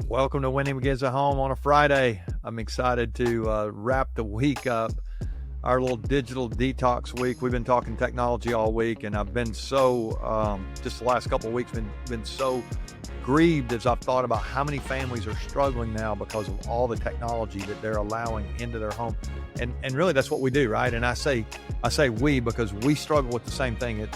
Welcome to Winning Begins at Home on a Friday. I'm excited to wrap the week up, our little digital detox week. We've been talking technology all week, and I've been so, just the last couple of weeks, been so grieved as I've thought about how many families are struggling now because of all the technology that they're allowing into their home. And really that's what we do, right? And I say we because we struggle with the same thing.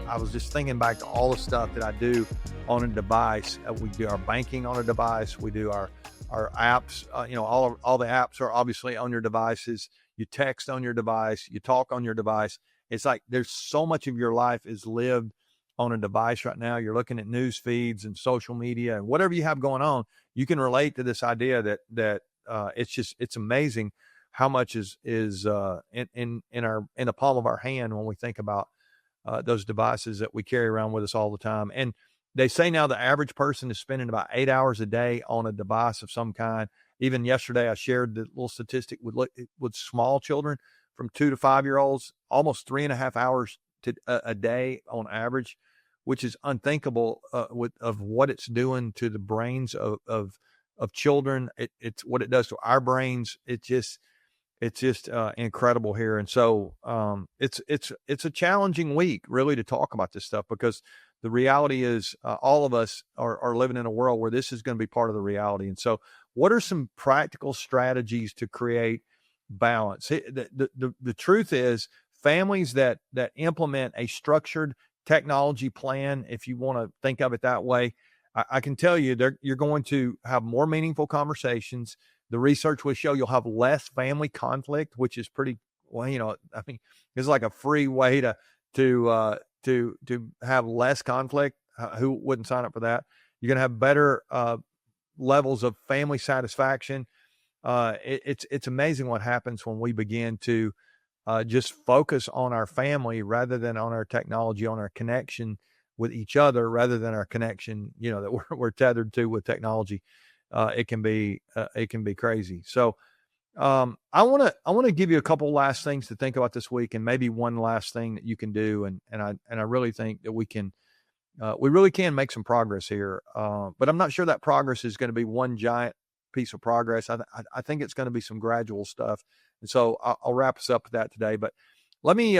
I was just thinking back to all the stuff that I do on a device. We do our banking on a device. We do our apps. All the apps are obviously on your devices. You text on your device. You talk on your device. It's like there's so much of your life is lived on a device right now. You're looking at news feeds and social media and whatever you have going on. You can relate to this idea that it's amazing how much is in the palm of our hand when we think about those devices that we carry around with us all the time. And they say now the average person is spending about 8 hours a day on a device of some kind. Even yesterday, I shared the little statistic with small children from 2 to 5 year olds, almost 3.5 hours a day on average, which is unthinkable of what it's doing to the brains of children. It's what it does to our brains. It's just incredible here. And so it's a challenging week really to talk about this stuff, because the reality is all of us are living in a world where this is going to be part of the reality. And so what are some practical strategies to create balance? The truth is, families that implement a structured technology plan, if you want to think of it that way, I can tell you you're going to have more meaningful conversations. The research will show you'll have less family conflict, which is pretty, well, I mean, it's like a free way to have less conflict. Who wouldn't sign up for that? You're going to have better levels of family satisfaction. It's amazing what happens when we begin to just focus on our family rather than on our technology, on our connection with each other rather than our connection, that we're tethered to with technology. It can be crazy. So I want to give you a couple last things to think about this week, and maybe one last thing that you can do. And I really think that we really can make some progress here. But I'm not sure that progress is going to be one giant piece of progress. I think it's going to be some gradual stuff. And so I'll wrap us up with that today. But let me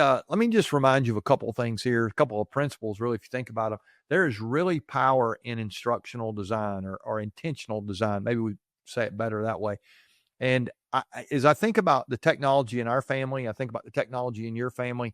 just remind you of a couple of things here, a couple of principles, really, if you think about them. There is really power in instructional design or intentional design. Maybe we say it better that way. And as I think about the technology in our family, I think about the technology in your family.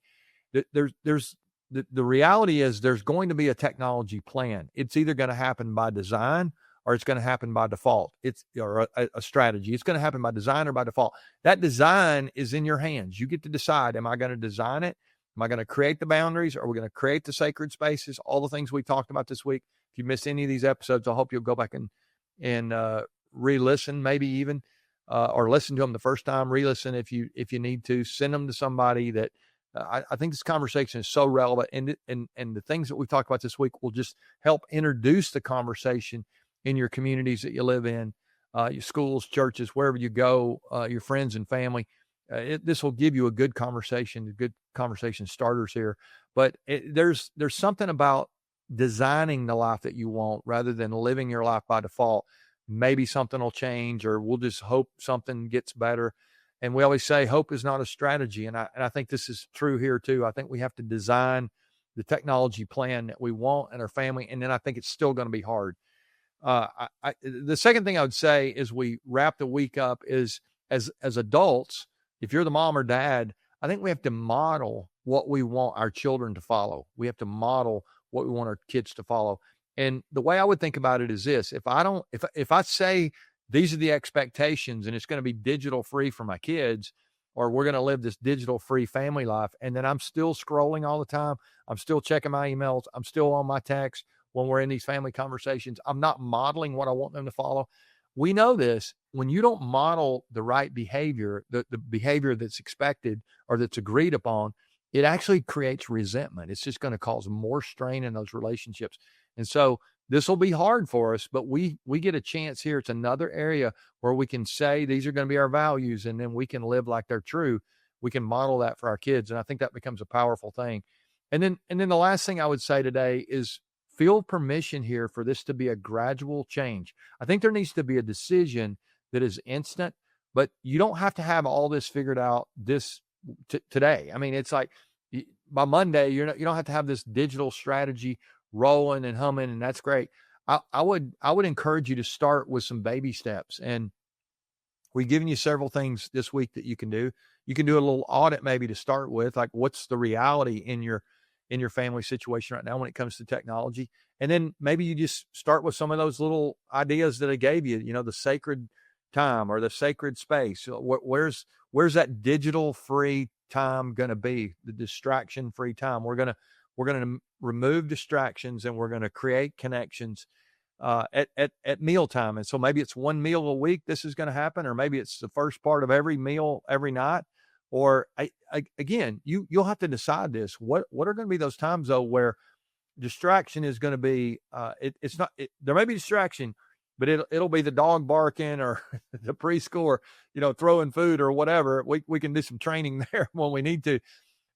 There's the reality is there's going to be a technology plan. It's either going to happen by design or it's going to happen by default. It's a strategy. It's going to happen by design or by default. That design is in your hands. You get to decide, am I going to design it? Am I going to create the boundaries? Are we going to create the sacred spaces? All the things we talked about this week. If you missed any of these episodes, I hope you'll go back and re-listen, maybe even, or listen to them the first time, re-listen if you need to. Send them to somebody that I think this conversation is so relevant. And the things that we've talked about this week will just help introduce the conversation in your communities that you live in, your schools, churches, wherever you go, your friends and family. This will give you a good conversation starters here. But there's something about designing the life that you want rather than living your life by default. Maybe something will change, or we'll just hope something gets better. And we always say hope is not a strategy. And I think this is true here too. I think we have to design the technology plan that we want in our family. And then I think it's still going to be hard. The second thing I would say as we wrap the week up is as adults, if you're the mom or dad, I think we have to model what we want our children to follow. We have to model what we want our kids to follow. And the way I would think about it is this: if I say these are the expectations and it's going to be digital free for my kids, or we're going to live this digital free family life, and then I'm still scrolling all the time, I'm still checking my emails, I'm still on my text when we're in these family conversations, I'm not modeling what I want them to follow. We know this. When you don't model the right behavior, the behavior that's expected or that's agreed upon, it actually creates resentment. It's just going to cause more strain in those relationships. And so this will be hard for us, but we get a chance here. It's another area where we can say these are going to be our values, and then we can live like they're true. We can model that for our kids. And I think that becomes a powerful thing. And then the last thing I would say today is feel permission here for this to be a gradual change. I think there needs to be a decision that is instant, but you don't have to have all this figured out today. I mean, it's like by Monday, you don't have to have this digital strategy rolling and humming, and that's great. I would encourage you to start with some baby steps, and we've given you several things this week that you can do. You can do a little audit maybe to start with, like what's the reality in your family situation right now when it comes to technology. And then maybe you just start with some of those little ideas that I gave you, the sacred time or the sacred space. Where's that digital free time going to be? The distraction free time. We're going to remove distractions, and we're going to create connections at mealtime. And so maybe it's one meal a week this is going to happen, or maybe it's the first part of every meal every night. Or again, you'll have to decide this. What are going to be those times though where distraction is going to be? It's not. There may be distraction, but it'll be the dog barking or the preschool, or throwing food or whatever. We can do some training there when we need to,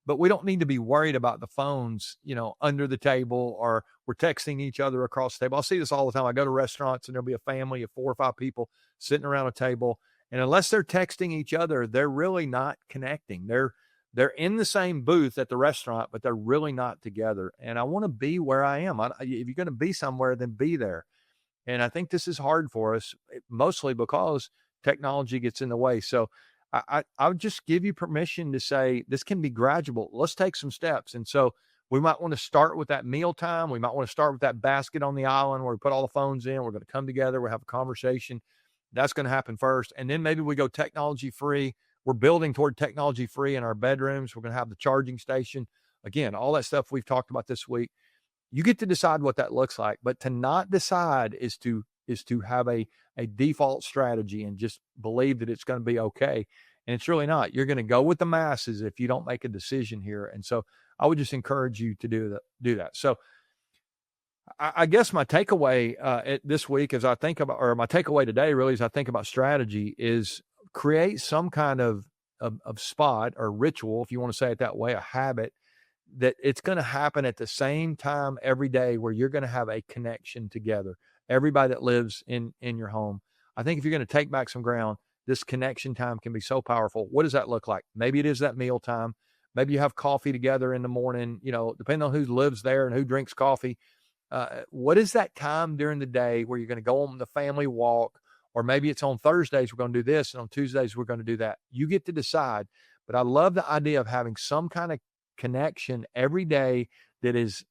but we don't need to be worried about the phones, under the table, or we're texting each other across the table. I see this all the time. I go to restaurants and there'll be a family of 4 or 5 people sitting around a table. And unless they're texting each other, they're really not connecting. They're in the same booth at the restaurant, but they're really not together. And I want to be where I am. If you're going to be somewhere, then be there. And I think this is hard for us, mostly because technology gets in the way. So I would just give you permission to say this can be gradual. Let's take some steps. And so we might want to start with that meal time. We might want to start with that basket on the island where we put all the phones in. We're going to come together. We'll have a conversation. That's going to happen first. And then maybe we go technology free. We're building toward technology free in our bedrooms. We're going to have the charging station. Again, all that stuff we've talked about this week. You get to decide what that looks like, but to not decide is to have a default strategy and just believe that it's going to be okay. And it's really not. You're going to go with the masses if you don't make a decision here. And so I would just encourage you to do that. So I guess my takeaway this week as I think about, or my takeaway today really as I think about strategy, is create some kind of spot or ritual, if you want to say it that way, a habit that it's going to happen at the same time every day where you're going to have a connection together. Everybody that lives in your home. I think if you're going to take back some ground, this connection time can be so powerful. What does that look like? Maybe it is that meal time. Maybe you have coffee together in the morning, depending on who lives there and who drinks coffee. What is that time during the day where you're going to go on the family walk? Or maybe it's on Thursdays, we're going to do this, and on Tuesdays, we're going to do that. You get to decide. But I love the idea of having some kind of connection every day that is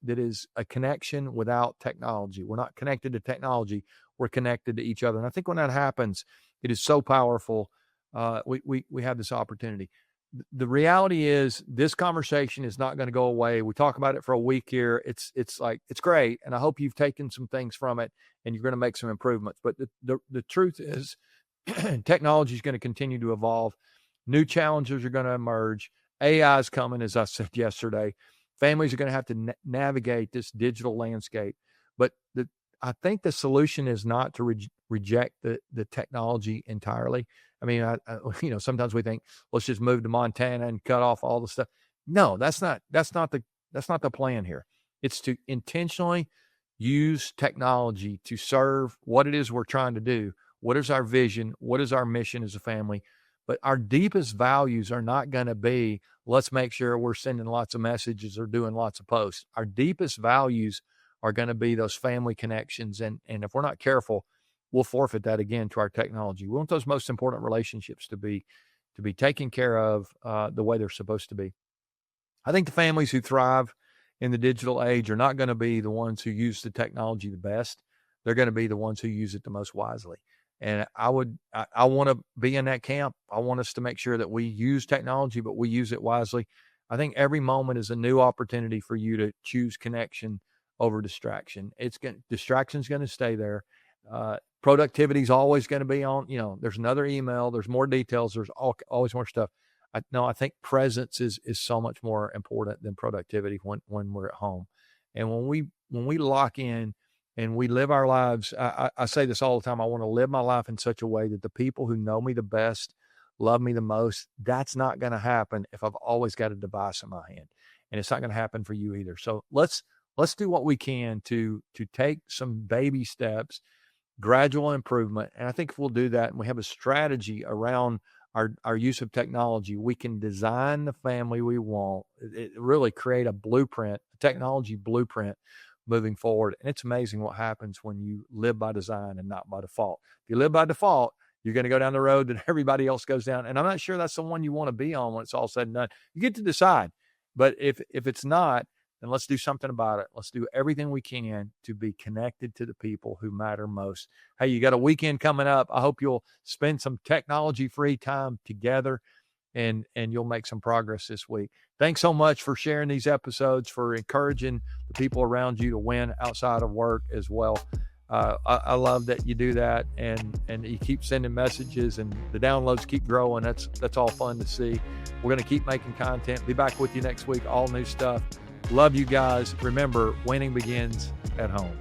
a connection without technology. We're not connected to technology. We're connected to each other. And I think when that happens, it is so powerful. We have this opportunity. The reality is this conversation is not going to go away. We talk about it for a week here. It's great. And I hope you've taken some things from it and you're going to make some improvements. But the truth is technology is going to continue to evolve. New challenges are going to emerge. AI is coming, as I said yesterday. Families are going to have to navigate this digital landscape. But I think the solution is not to reject the technology entirely. I mean, sometimes we think, let's just move to Montana and cut off all the stuff. No, that's not the plan here. It's to intentionally use technology to serve what it is we're trying to do. What is our vision? What is our mission as a family? But our deepest values are not going to be, let's make sure we're sending lots of messages or doing lots of posts. Our deepest values are going to be those family connections. And if we're not careful, we'll forfeit that again to our technology. We want those most important relationships to be taken care of the way they're supposed to be. I think the families who thrive in the digital age are not going to be the ones who use the technology the best. They're going to be the ones who use it the most wisely. And I want to be in that camp. I want us to make sure that we use technology, but we use it wisely. I think every moment is a new opportunity for you to choose connection over distraction. Distraction's going to stay there. Productivity is always going to be on. There's another email. There's more details. There's always more stuff. I think presence is so much more important than productivity when we're at home. And when we lock in and we live our lives, I say this all the time, I want to live my life in such a way that the people who know me the best, love me the most, that's not going to happen if I've always got a device in my hand. And it's not going to happen for you either. So let's let's do what we can to take some baby steps, gradual improvement. And I think if we'll do that and we have a strategy around our use of technology, we can design the family we want. It really create a blueprint, a technology blueprint moving forward. And it's amazing what happens when you live by design and not by default. If you live by default, you're going to go down the road that everybody else goes down. And I'm not sure that's the one you want to be on when it's all said and done. You get to decide. But if it's not, then let's do something about it. Let's do everything we can to be connected to the people who matter most. Hey, you got a weekend coming up. I hope you'll spend some technology-free time together and you'll make some progress this week. Thanks so much for sharing these episodes, for encouraging the people around you to win outside of work as well. I love that you do that and you keep sending messages and the downloads keep growing. That's all fun to see. We're going to keep making content. Be back with you next week. All new stuff. Love you guys. Remember, winning begins at home.